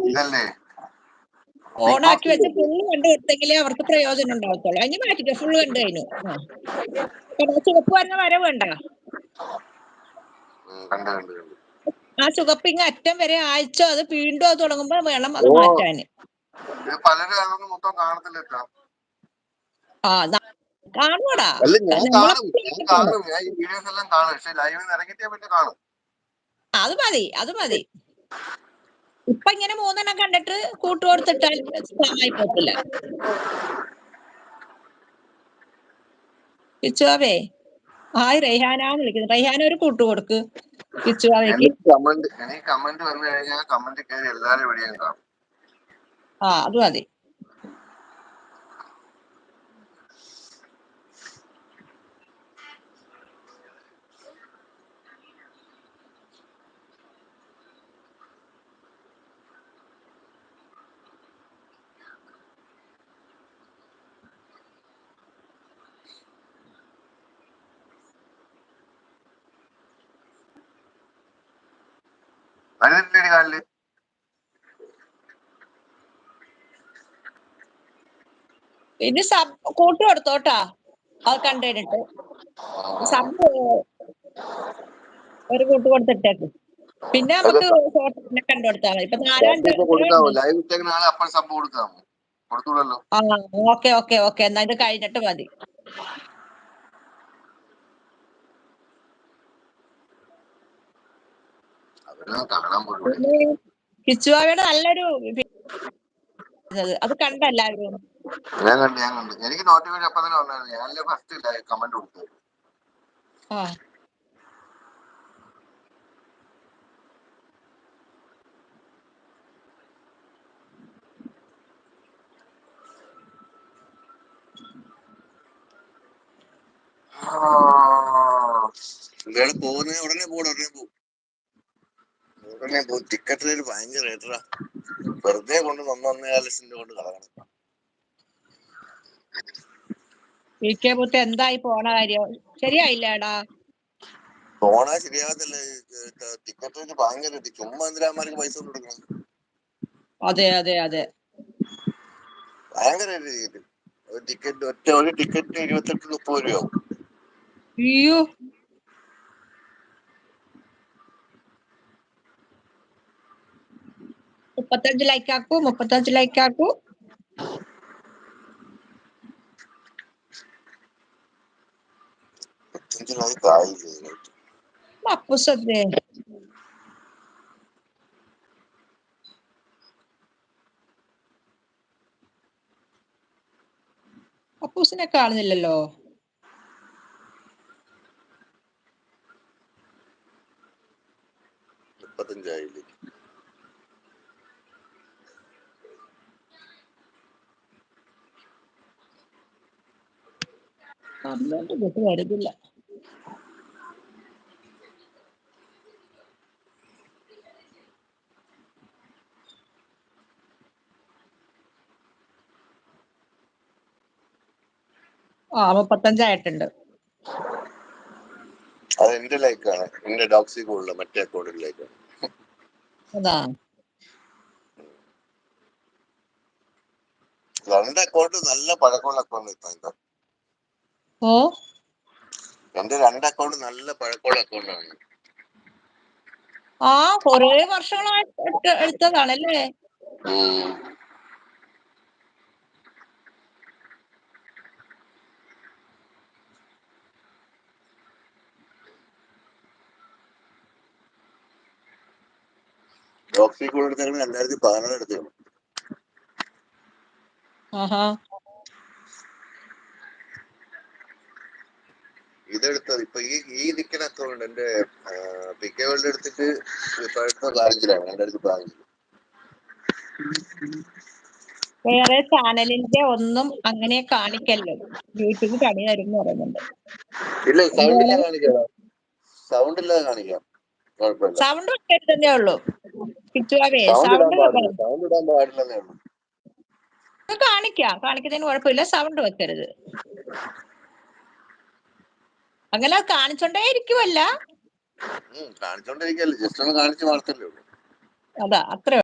ഇതല്ലേ ഓണാക്കി വെച്ച് ഫുള്ള് കണ്ടു കൊടുത്തെങ്കിലേ അവർക്ക് പ്രയോജനം ഉണ്ടാവത്തുള്ളൂ. അതിന് മാറ്റിക്കോ, ഫുള്ള് കണ്ടു കഴിഞ്ഞു. ചുവപ്പ് വരുന്ന വര വേണ്ട, ആ ചുവപ്പിങ് അറ്റം വരെ അയച്ചോ. അത് വീണ്ടും അത് തുടങ്ങുമ്പോ വേണം അത് മാറ്റാന്. പലരും അതൊന്നും മൊത്തം കാണത്തില്ല. ആ കാണൂടാ, അത് മതി, അത് മതി. ഇപ്പൊ ഇങ്ങനെ 3 കണ്ടിട്ട് കൂട്ടുകൊടുത്തിട്ടാൽ സ്പാമായി പോത്തില്ല. കിച്ചുവാവേ, ഹായ് റെയ്ഹാനാന്ന് വിളിക്കുന്നു. റെയ്ഹാന ഒരു കൂട്ടു കൊടുക്ക് കിച്ചുവാവേക്ക്. കമന്റ് വന്നു കഴിഞ്ഞാൽ കമന്റ് കയറി എല്ലാരും വീഡിയോ കാണും. അത് മതി. ഇനി കൂട്ടു കൊടുത്തോട്ടാ, അത് കണ്ടിട്ട് സബ് ഒരു കൂട്ട് കൊടുത്തിട്ടേക്ക്. പിന്നെ നമുക്ക് കണ്ടു കൊടുത്താൽ മതി. ഇപ്പൊ ഓക്കെ എന്നാ ഇത് കഴിഞ്ഞിട്ട് മതി. കിച്ചുവാവയുടെ നല്ലൊരു അത് കണ്ടല്ലാവരും. ഞാൻ കണ്ടു. എനിക്ക് നോട്ടിഫിക്കേഷൻ അപ്പൊ തന്നെ വന്നായിരുന്നു. ഞാനല്ലേ ഫസ്റ്റ് കമന്റ് കൊടുത്തത്. പോകുന്ന ഉടനെ പോകും. ടിക്കറ്റ് റേറ്റ് ഭയങ്കര റേറ്ററാ. വെറുതെ കൊണ്ട് 1.5 ലക്ഷം രൂപ കൊണ്ട് കളയണം. എന്തായി പോണ കാര്യം? ശരിയായില്ലേടാ? പോണാ ശരിയാകത്തില്ല. ടിക്കറ്റ് റേറ്റ് ഭയങ്കര ചുമ്മാ എന്തിനാമാർക്ക് പൈസ കൊടുക്കണം. അതെ ഭയങ്കര ടിക്കറ്റ് ഒരു ടിക്കറ്റിന് 28-30 രൂപയാവും. അയ്യോ, 35 ലൈക്കാക്കൂ. 35 ലൈക്കാക്കൂ. അപ്പുസത്തെ അപ്പൂസിനെ കാണുന്നില്ലല്ലോ. വരുന്നില്ല. ആ 35 ആയിട്ടുണ്ട്. അത് എന്റെ ലൈക്കാണ്. എന്റെ ഡോക്സി കൂടുതൽ മറ്റേ അക്കൗണ്ടിലേക്കാണ്. അതാ 2 അക്കൗണ്ട് നല്ല പഴക്കമുള്ള അക്കൗണ്ട്. എന്റെ 2 അക്കൗണ്ട് നല്ല പഴക്കമുള്ള അക്കൗണ്ടാണ്. കൊറേ വർഷങ്ങളായിട്ട് എടുത്തതാണല്ലേ? ഡോക്സി കൂടുതൽ 2016 എടുത്തതാണ്. ഇതെടുത്തത് ഇപ്പൊ ഈ നിൽക്കുന്ന അക്കൗണ്ട് എന്റെ PK വേൾഡ് എടുത്തിട്ട് ഇപ്പോഴത്തെ ബ്രാഞ്ചിലാണ്. എന്റെ അടുത്ത് ബ്രാഞ്ചിൽ വേറെ ചാനലിന്റെ ഒന്നും അങ്ങനെ കാണിക്കല്ലോ, യൂട്യൂബ് പണി തരും എന്ന് പറയുന്നുണ്ട്. ഇല്ല, സൗണ്ട് കാണിക്കാം. സൗണ്ട് വെക്കരുതെന്നേ ഉള്ളൂ. സൗണ്ട് ഇടാൻ പാടില്ലെന്നേ ഉള്ളൂ. കാണിക്കുന്നതിന് കുഴപ്പമില്ല. സൗണ്ട് വെക്കരുത്. അങ്ങനെ കാണിച്ചോണ്ടേ ഇരിക്കുവല്ല. കാണിച്ചോണ്ടിരിക്കല്ലേ, ജസ്റ്റ് ഒന്ന് കാണിച്ചു വളർത്തല്ലേ ഉള്ളൂ. അതാ, അത്രേ